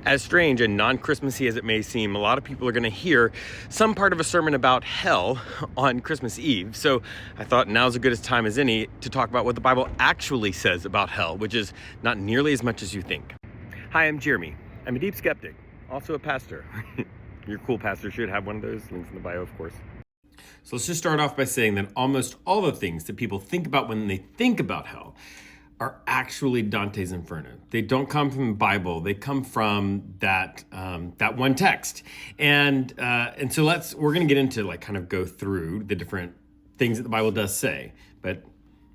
As strange and non-Christmassy as it may seem, a lot of people are going to hear some part of a sermon about hell on Christmas Eve. So I thought now's as good a time as any to talk about what the Bible actually says about hell, which is not nearly as much as you think. Hi, I'm Jeremy. I'm a deep skeptic, also a pastor. Your cool pastor should have one of those. Links in the bio, of course. So let's just start off by saying that almost all the things that people think about when they think about hell are actually Dante's Inferno. They don't come from the Bible. They come from that one text. And so we're going to get into kind of go through the different things that the Bible does say, but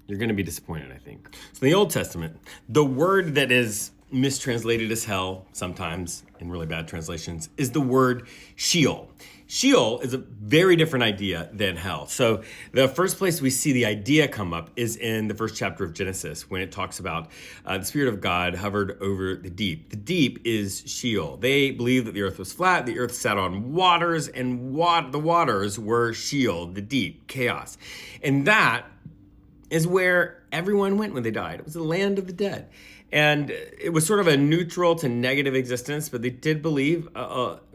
you're going to be disappointed, I think. So in the Old Testament, the word that is mistranslated as hell sometimes in really bad translations is the word Sheol. Sheol is a very different idea than hell. So the first place we see the idea come up is in the first chapter of Genesis, when it talks about the Spirit of God hovered over the deep. The deep is Sheol. They believed that the earth was flat, the earth sat on waters, and the waters were Sheol, the deep, chaos. And that is where everyone went when they died. It was the land of the dead. And it was sort of a neutral to negative existence, but they did believe,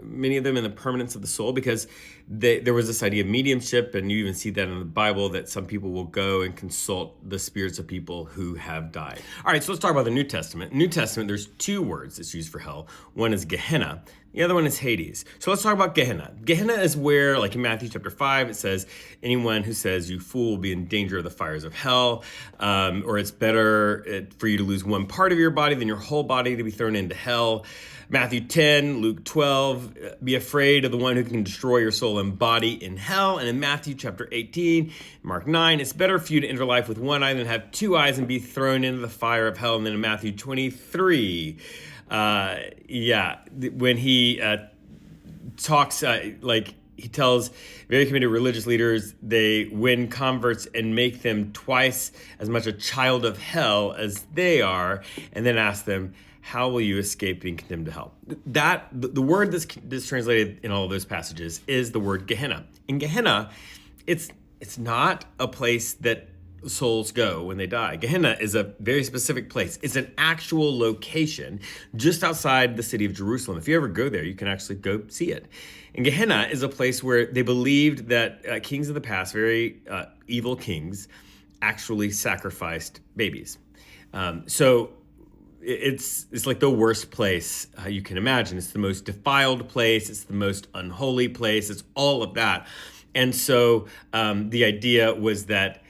many of them, in the permanence of the soul, because there was this idea of mediumship, and you even see that in the Bible, that some people will go and consult the spirits of people who have died. All right, so let's talk about the New Testament. New Testament, there's two words that's used for hell. One is Gehenna. The other one is Hades. So let's talk about Gehenna. Gehenna is where, like in Matthew chapter 5, it says, anyone who says you fool will be in danger of the fires of hell, or it's better for you to lose one part of your body than your whole body to be thrown into hell. Matthew 10, Luke 12, be afraid of the one who can destroy your soul and body in hell. And in Matthew chapter 18, Mark 9, it's better for you to enter life with one eye than have two eyes and be thrown into the fire of hell. And then in Matthew 23, when he talks, he tells very committed religious leaders they win converts and make them twice as much a child of hell as they are, and then ask them, how will you escape being condemned to hell? The word that's translated in all of those passages is the word Gehenna. In Gehenna, it's not a place that souls go when they die. Gehenna is a very specific place. It's an actual location just outside the city of Jerusalem. If you ever go there, you can actually go see it. And Gehenna is a place where they believed that kings of the past, very evil kings, actually sacrificed babies. So it's like the worst place you can imagine. It's the most defiled place. It's the most unholy place. It's all of that. And so the idea was that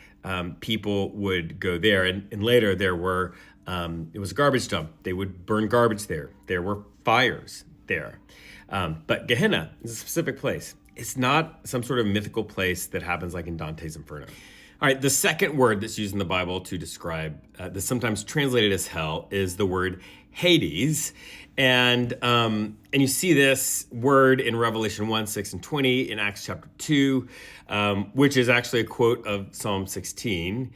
people would go there, and later there were, it was a garbage dump. They would burn garbage there. There were fires there. But Gehenna is a specific place. It's not some sort of mythical place that happens like in Dante's Inferno. All right, the second word that's used in the Bible to describe, that's sometimes translated as hell, is the word Hades. And you see this word in Revelation 1, 6, and 20, in Acts chapter 2, which is actually a quote of Psalm 16.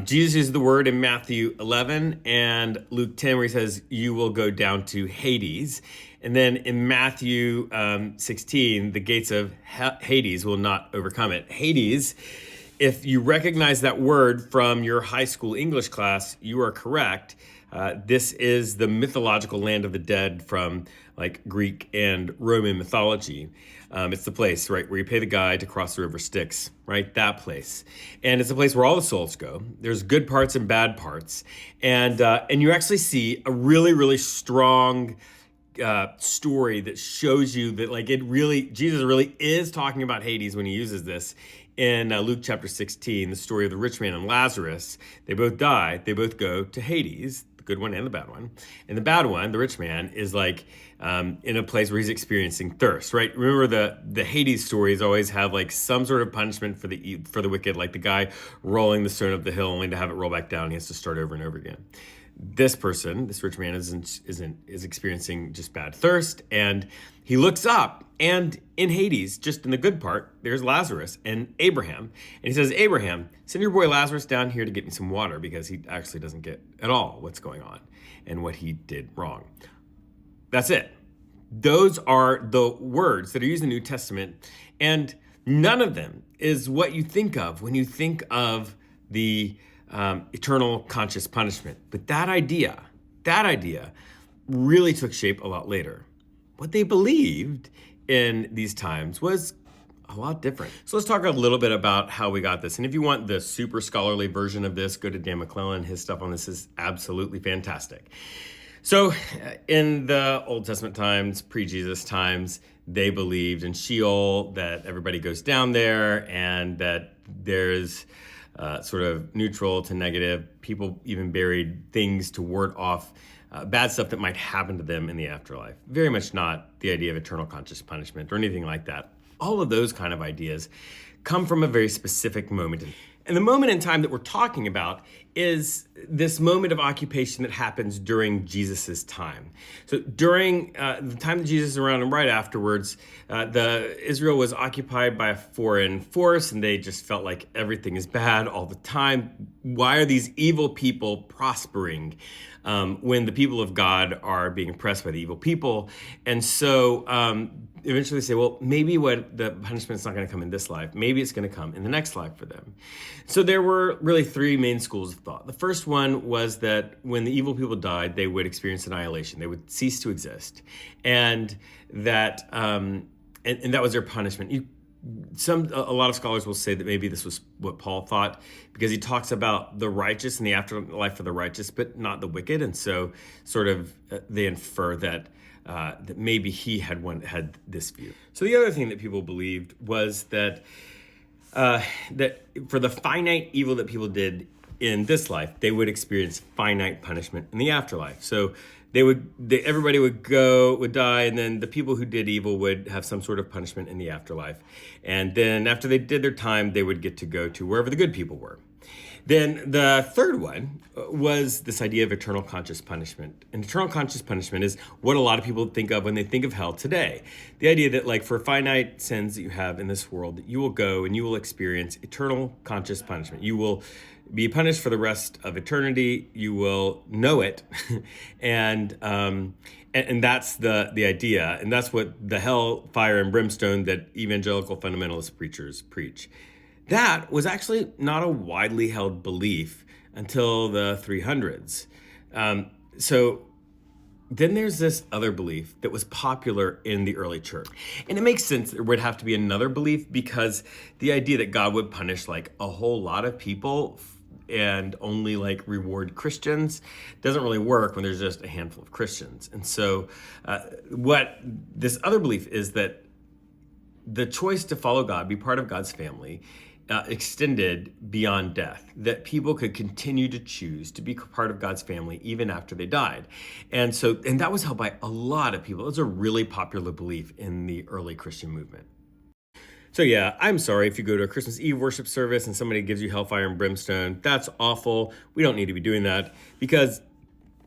Jesus uses the word in Matthew 11 and Luke 10, where he says, you will go down to Hades. And then in Matthew 16, the gates of Hades will not overcome it. Hades, if you recognize that word from your high school English class, you are correct. This is the mythological land of the dead from Greek and Roman mythology. It's the place, right, where you pay the guy to cross the river Styx, right? That place. And it's a place where all the souls go. There's good parts and bad parts. And you actually see a really, really strong story that shows you that Jesus really is talking about Hades when he uses this. In Luke chapter 16, the story of the rich man and Lazarus, they both die. They both go to Hades, the good one and the bad one. And the bad one, the rich man, is in a place where he's experiencing thirst, right? Remember the Hades stories always have some sort of punishment for the wicked, like the guy rolling the stone up the hill only to have it roll back down. He has to start over and over again. This person, this rich man, is experiencing just bad thirst, and he looks up, and in Hades, just in the good part, there's Lazarus and Abraham. And he says, Abraham, send your boy Lazarus down here to get me some water, because he actually doesn't get at all what's going on and what he did wrong. That's it. Those are the words that are used in the New Testament, and none of them is what you think of when you think of the eternal conscious punishment. But that idea really took shape a lot later. What they believed in these times was a lot different. So let's talk a little bit about how we got this. And if you want the super scholarly version of this, go to Dan McClellan. His stuff on this is absolutely fantastic. So in the Old Testament times, pre-Jesus times, they believed in Sheol, that everybody goes down there and that there's sort of neutral to negative. People even buried things to ward off bad stuff that might happen to them in the afterlife. Very much not the idea of eternal conscious punishment or anything like that. All of those kind of ideas come from a very specific moment. And the moment in time that we're talking about is this moment of occupation that happens during Jesus's time. So during the time that Jesus is around and right afterwards, Israel was occupied by a foreign force, and they just felt like everything is bad all the time. Why are these evil people prospering when the people of God are being oppressed by the evil people? And so eventually say, well, maybe what the punishment's not going to come in this life. Maybe it's going to come in the next life for them. So there were really three main schools of thought. The first one was that when the evil people died, they would experience annihilation. They would cease to exist. And that and that was their punishment. A lot of scholars will say that maybe this was what Paul thought, because he talks about the righteous and the afterlife for the righteous, but not the wicked. And so sort of they infer that maybe he had this view. So the other thing that people believed was that that for the finite evil that people did in this life, they would experience finite punishment in the afterlife. So everybody would die, and then the people who did evil would have some sort of punishment in the afterlife. And then after they did their time, they would get to go to wherever the good people were. Then the third one was this idea of eternal conscious punishment. And eternal conscious punishment is what a lot of people think of when they think of hell today. The idea that, like, for finite sins that you have in this world, that you will go and you will experience eternal conscious punishment. You will be punished for the rest of eternity. You will know it. and that's the idea. And that's what the hell, fire, and brimstone that evangelical fundamentalist preachers preach. That was actually not a widely held belief until the 300s. So then there's this other belief that was popular in the early church. And it makes sense there would have to be another belief, because the idea that God would punish like a whole lot of people and only like reward Christians doesn't really work when there's just a handful of Christians. And so what this other belief is that the choice to follow God, be part of God's family, extended beyond death, that people could continue to choose to be part of God's family even after they died. And that was held by a lot of people. It was a really popular belief in the early Christian movement. So yeah, I'm sorry if you go to a Christmas Eve worship service and somebody gives you hellfire and brimstone. That's awful. We don't need to be doing that, because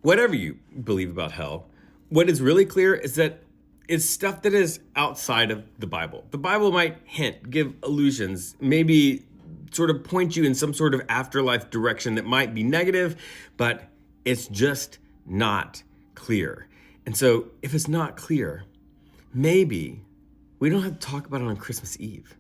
whatever you believe about hell, what is really clear is that it's stuff that is outside of the Bible. The Bible might hint, give allusions, maybe sort of point you in some sort of afterlife direction that might be negative, but it's just not clear. And so if it's not clear, maybe we don't have to talk about it on Christmas Eve.